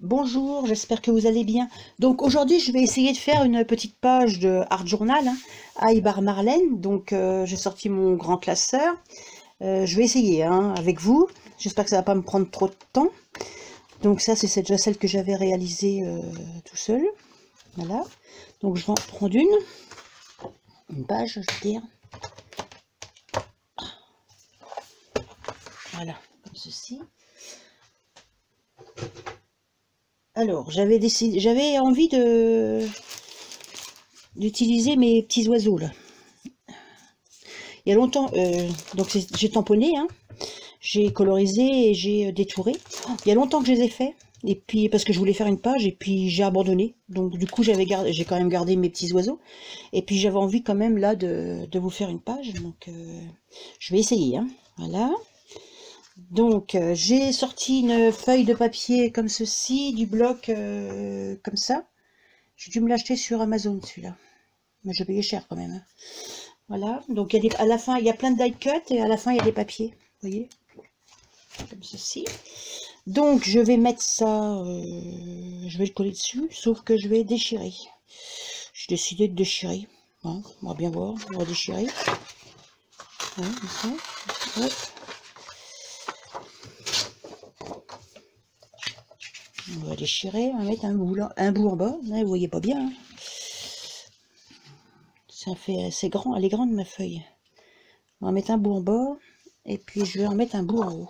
Bonjour, j'espère que vous allez bien. Donc aujourd'hui, je vais essayer de faire une petite page de Art Journal à Ibar Marlène. Donc j'ai sorti mon grand classeur. Je vais essayer avec vous. J'espère que ça va pas me prendre trop de temps. Donc ça, c'est déjà celle que j'avais réalisée tout seul. Voilà. Donc je vais en prendre une page, je veux dire. Voilà, comme ceci. Alors, j'avais envie d'utiliser mes petits oiseaux là. Il y a longtemps, donc j'ai tamponné, j'ai colorisé et j'ai détouré. Il y a longtemps que je les ai fait, et puis parce que je voulais faire une page et puis j'ai abandonné. Donc du coup j'ai quand même gardé mes petits oiseaux. Et puis j'avais envie quand même là de vous faire une page, donc je vais essayer. Voilà. Donc j'ai sorti une feuille de papier comme ceci, du bloc comme ça. J'ai dû me l'acheter sur Amazon celui-là, mais j'ai payé cher quand même. Voilà, donc à la fin il y a plein de die cut et à la fin il y a des papiers, vous voyez, comme ceci. Donc je vais mettre ça, je vais le coller dessus, sauf que je vais déchirer. J'ai décidé de déchirer. On va bien voir, on va déchirer. Voilà, comme ça. Hop. On va déchirer, on va mettre un bout en bas. Là, vous voyez pas bien. Ça fait assez grand, elle est grande ma feuille. On va mettre un bout en bas et puis je vais en mettre un bout en haut.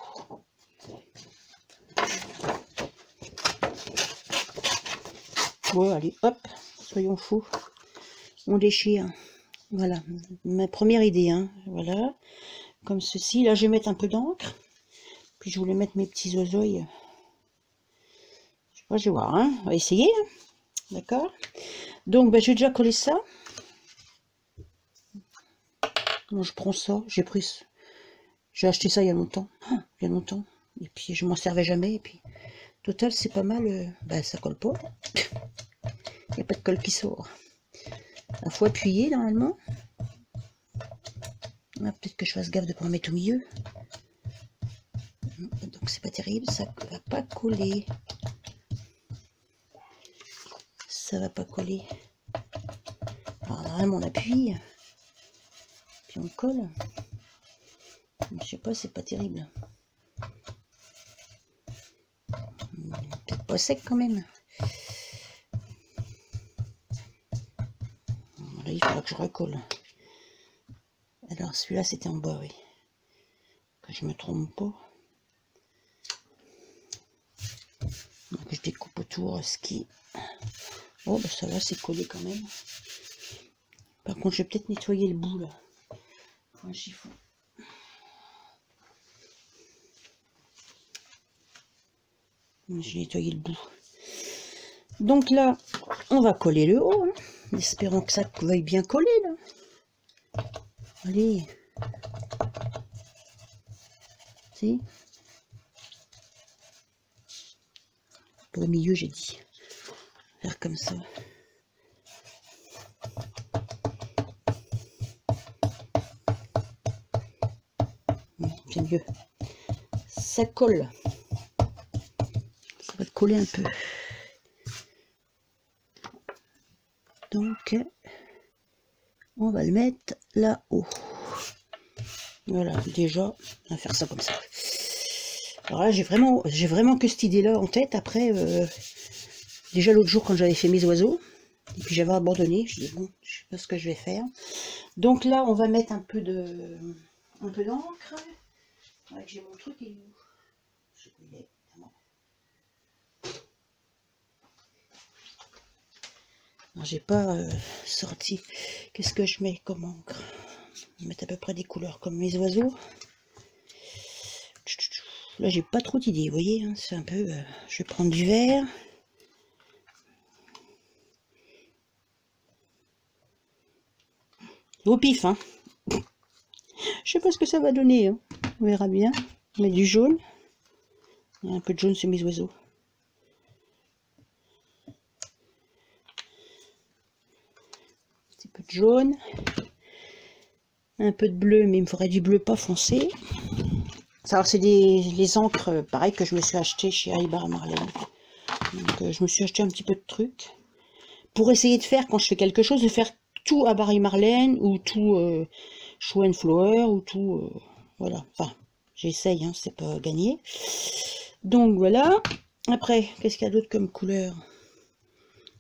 Bon, allez, hop, soyons fous. On déchire. Voilà, ma première idée. Voilà, comme ceci. Là, je vais mettre un peu d'encre. Puis je voulais mettre mes petits oiseaux. Je vais voir, on va essayer. D'accord. Donc, je vais déjà coller ça. Bon, je prends ça. J'ai acheté ça il y a longtemps. Et puis, je m'en servais jamais. Et puis, total, c'est pas mal. Ça colle pas. Il n'y a pas de colle qui sort. Il faut appuyer normalement. Peut-être que je fasse gaffe de ne pas en mettre au milieu. Donc c'est pas terrible, ça va pas coller. Ça va pas coller. Alors normalement on appuie. Puis on colle. Je sais pas, c'est pas terrible. Peut-être pas sec quand même. Là, il faudra que je recolle. Alors celui-là c'était en bas, oui. Que je me trompe pas. Donc je découpe autour ce qui... Oh ça va, c'est collé quand même. Par contre je vais peut-être nettoyer le bout là. Un chiffon. J'ai nettoyé le bout. Donc là, on va coller le haut, espérons que ça veuille bien coller là. Allez. Si. Au milieu, j'ai dit. Faire comme ça. C'est mieux. Ça colle. Ça va coller un peu. Donc, on va le mettre là-haut. Voilà, déjà, on va faire ça comme ça. Alors là, j'ai vraiment que cette idée-là en tête. Après, déjà l'autre jour, quand j'avais fait mes oiseaux, et puis j'avais abandonné, je dis bon, je sais pas ce que je vais faire. Donc là, on va mettre un peu d'encre. J'ai mon truc, il est où? Je sais pas. J'ai pas sorti. Qu'est-ce que je mets comme encre? Je vais mettre à peu près des couleurs comme mes oiseaux. Là, j'ai pas trop d'idées, vous voyez, c'est un peu... je vais prendre du vert. Au pif, Je sais pas ce que ça va donner, On verra bien. On met du jaune. Il y a un peu de jaune sur mes oiseaux. Un petit peu de jaune. Un peu de bleu, mais il me faudrait du bleu pas foncé. Alors c'est les encres pareil que je me suis acheté chez Ibar Marlène. Donc je me suis acheté un petit peu de trucs pour essayer de faire, quand je fais quelque chose, de faire tout à Barry Marlène ou tout Show and Flower ou tout, voilà, enfin j'essaye, hein, c'est pas gagné. Donc voilà. Après, qu'est-ce qu'il y a d'autre comme couleur?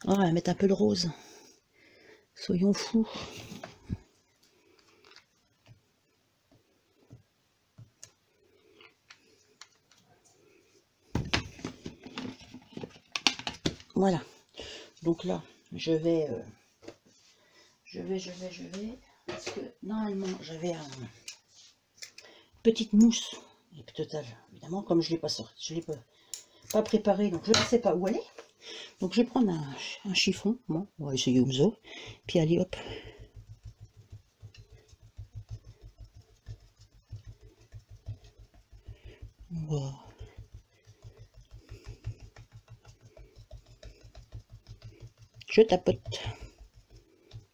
On va mettre un peu de rose, soyons fous. Voilà, donc là je vais parce que normalement j'avais une petite mousse total, évidemment, comme je l'ai pas sorti, je l'ai pas préparé, donc je ne sais pas où elle est. Donc je vais prendre un chiffon, bon, on va essayer comme ça, puis allez hop. Voilà. Je tapote.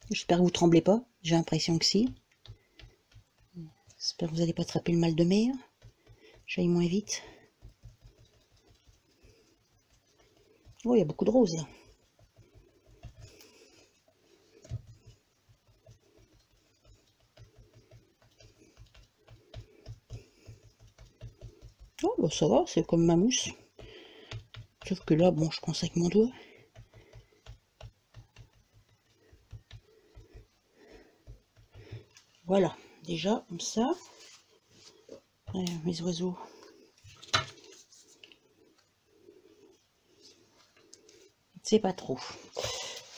J'espère que vous tremblez pas, j'ai l'impression que si. J'espère que vous n'allez pas attraper le mal de mer. J'aille moins vite. Oh, il y a beaucoup de roses là. Oh, bah ça va, c'est comme ma mousse. Sauf que là, bon, je pense avec mon doigt. Voilà, déjà, comme ça. Ouais, mes oiseaux. C'est pas trop.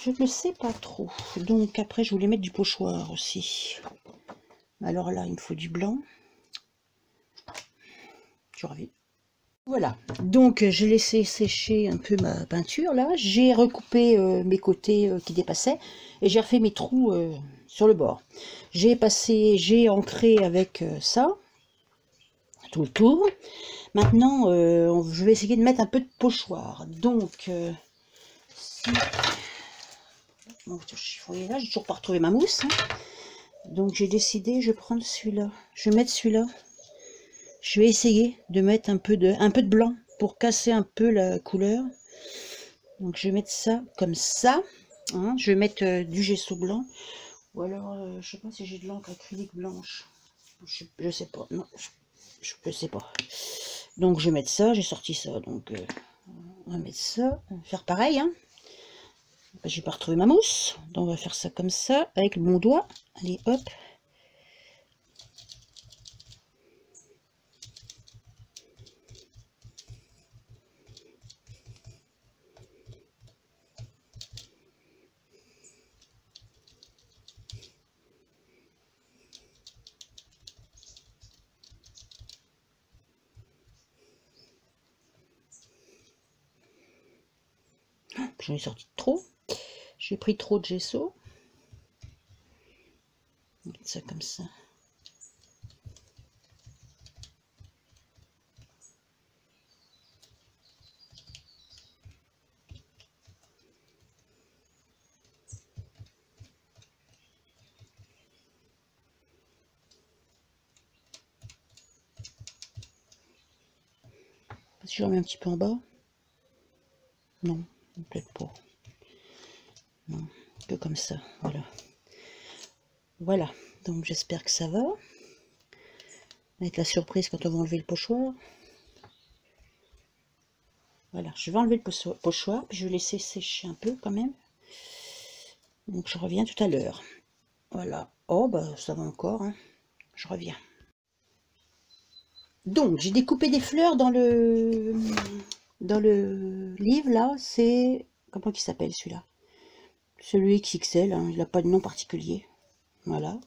Je ne sais pas trop. Donc après, je voulais mettre du pochoir aussi. Alors là, il me faut du blanc. Je reviens. Voilà, donc j'ai laissé sécher un peu ma peinture là. J'ai recoupé mes côtés qui dépassaient et j'ai refait mes trous sur le bord. J'ai ancré avec ça, tout le tour. Maintenant, je vais essayer de mettre un peu de pochoir. Donc, si... Bon, là, j'ai toujours pas retrouvé ma mousse. Hein. Donc j'ai décidé, je vais prendre celui-là. Je vais mettre celui-là. Je vais essayer de mettre un peu de blanc pour casser un peu la couleur. Donc je vais mettre ça comme ça. Hein. Je vais mettre du gesso blanc. Ou alors, je sais pas si j'ai de l'encre acrylique blanche. Je sais pas. Non, je sais pas. Donc je vais mettre ça. J'ai sorti ça. Donc on va mettre ça. On va faire pareil. Hein. J'ai pas retrouvé ma mousse. Donc on va faire ça comme ça avec mon doigt. Allez, hop. J'en ai sorti trop. J'ai pris trop de gesso. On va mettre ça comme ça. Si j'en mets un petit peu en bas. Non, peut-être pas. Non, que comme ça, voilà. Voilà, donc j'espère que ça va. Avec la surprise quand on va enlever le pochoir. Voilà, je vais enlever le pochoir, puis je vais laisser sécher un peu quand même. Donc je reviens tout à l'heure. Voilà. Oh, bah ça va encore, hein. Je reviens. Donc, j'ai découpé des fleurs dans le livre, là. C'est... Comment il s'appelle, celui-là? Celui XXL, hein, il n'a pas de nom particulier. Voilà.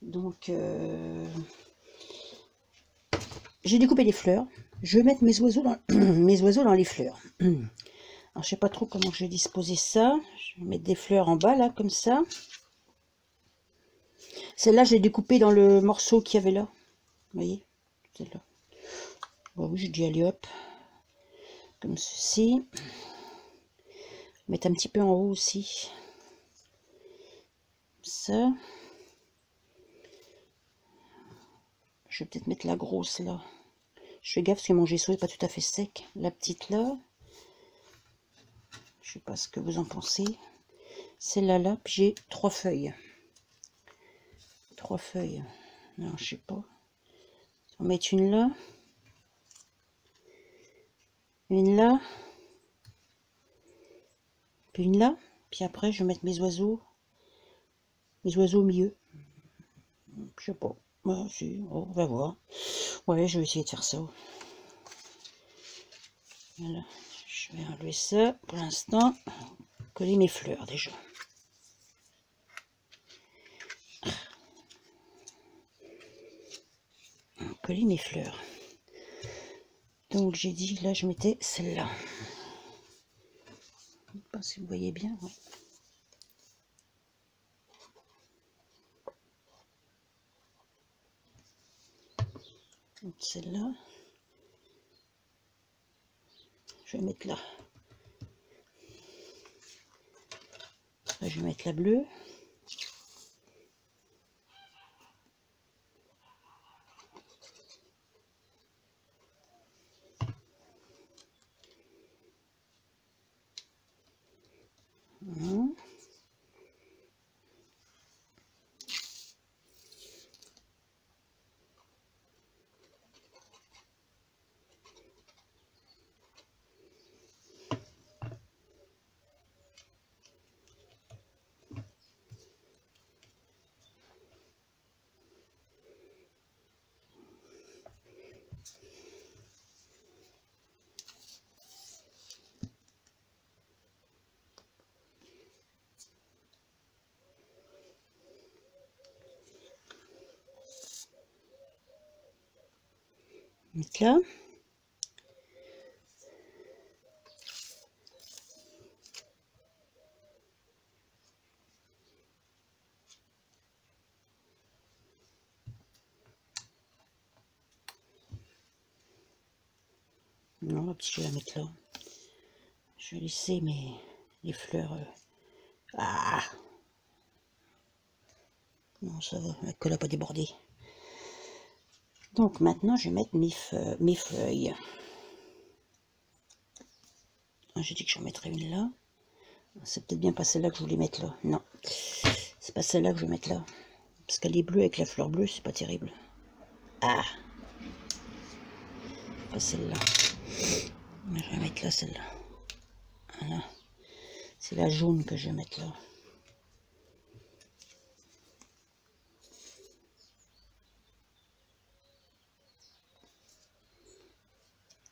Donc, j'ai découpé des fleurs. Je vais mettre mes oiseaux dans, mes oiseaux dans les fleurs. Alors, je sais pas trop comment je vais disposer ça. Je vais mettre des fleurs en bas, là, comme ça. Celle-là, je l'ai découpée dans le morceau qu'il y avait là. Vous voyez? Celle-là. Bon, oui, j'ai dit allez hop. Comme ceci. Mettre un petit peu en haut aussi. Ça. Je vais peut-être mettre la grosse là. Je fais gaffe parce que mon gesso n'est pas tout à fait sec. La petite là. Je sais pas ce que vous en pensez. Celle-là, là, puis j'ai 3 feuilles. 3 feuilles. Non, je sais pas. On va mettre une là. Une là. Puis une là. Puis après, je vais mettre mes oiseaux. Mes oiseaux au milieu. Je sais pas. Ouais, si. Oh, on va voir. Ouais, je vais essayer de faire ça. Voilà. Je vais enlever ça pour l'instant. Coller mes fleurs déjà. Coller mes fleurs. Donc j'ai dit là je mettais celle-là. Je ne sais pas si vous voyez bien. Ouais. Donc celle-là. Je vais mettre là. Là je vais mettre la bleue. Voilà. Mettre là. Non, la petite, je vais la mettre là. Je vais laisser les fleurs. Ah non, ça va, la colle n'a pas débordé. Donc maintenant, je vais mettre mes feuilles. J'ai dit que j'en mettrais une là. C'est peut-être bien pas celle-là que je voulais mettre là. Non, c'est pas celle-là que je vais mettre là. Parce qu'elle est bleue avec la fleur bleue, c'est pas terrible. Ah, pas celle-là. Je vais mettre là celle-là. Voilà. C'est la jaune que je vais mettre là.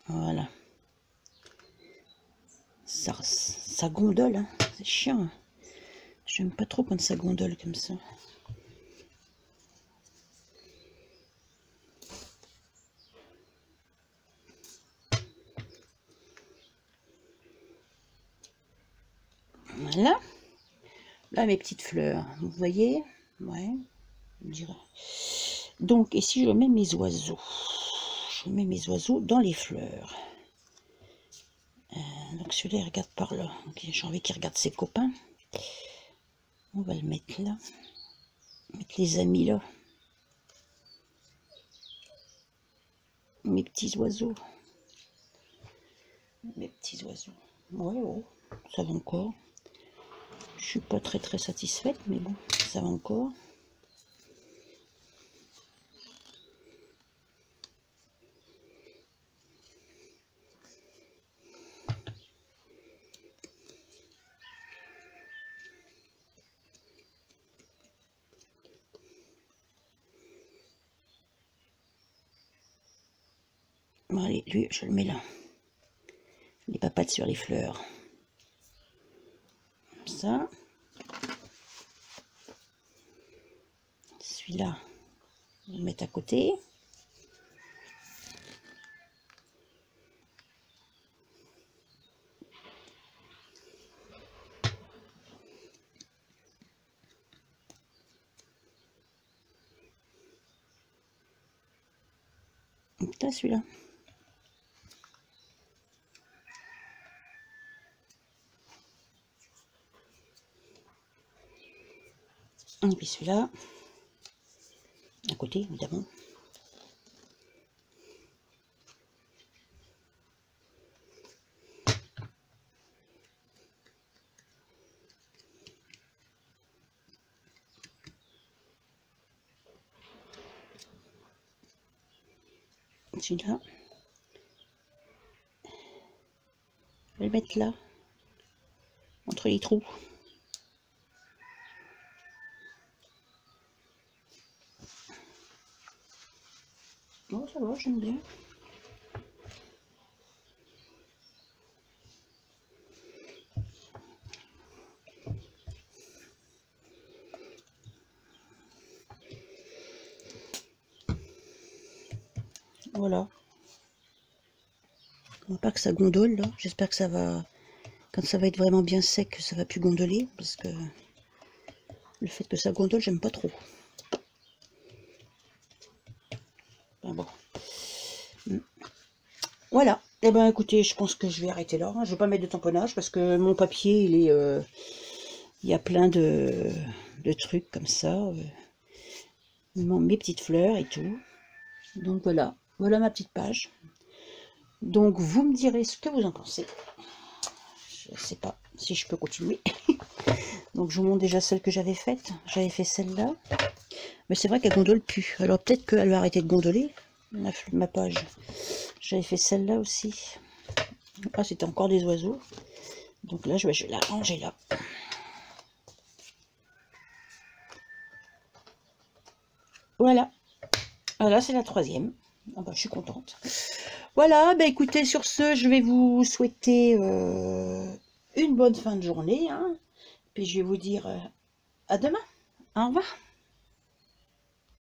Voilà. Ça gondole, hein. C'est chiant. Hein. J'aime pas trop quand ça gondole comme ça. Voilà. Là, mes petites fleurs. Vous voyez? Ouais. Je dirais. Donc, ici, je mets mes oiseaux. Je mets mes oiseaux dans les fleurs. Donc, celui-là, il regarde par là. Okay, j'ai envie qu'il regarde ses copains. On va le mettre là. Mettre les amis là. Mes petits oiseaux. Mes petits oiseaux. Ouais, oh, ça va encore. Je suis pas très satisfaite, mais bon, ça va encore. Bon, allez, lui, je le mets là. Les papates sur les fleurs. Comme ça. Celui-là, on va le mettre à côté. Là, celui-là. Et puis celui-là, à côté, évidemment. celui-là. Je vais le mettre là, entre les trous. Bon, ça va, j'aime bien. Voilà. On va pas que ça gondole là. J'espère que ça va, quand ça va être vraiment bien sec, ça va plus gondoler, parce que le fait que ça gondole, j'aime pas trop. Ben bon. Voilà. Eh ben écoutez, je pense que je vais arrêter là. Je vais pas mettre de tamponnage parce que mon papier, il est, il y a plein de trucs comme ça. Mes petites fleurs et tout. Donc voilà. Voilà ma petite page. Donc vous me direz ce que vous en pensez. Je sais pas si je peux continuer. Donc je vous montre déjà celle que j'avais faite. J'avais fait celle-là. Mais c'est vrai qu'elle gondole plus. Alors peut-être qu'elle va arrêter de gondoler, ma page. J'avais fait celle-là aussi. Ah, c'était encore des oiseaux. Donc là, je vais la ranger là. Voilà. Voilà, c'est la troisième. Ah bah, je suis contente. Voilà, bah écoutez, sur ce, je vais vous souhaiter une bonne fin de journée. Hein. Puis je vais vous dire à demain. Au revoir.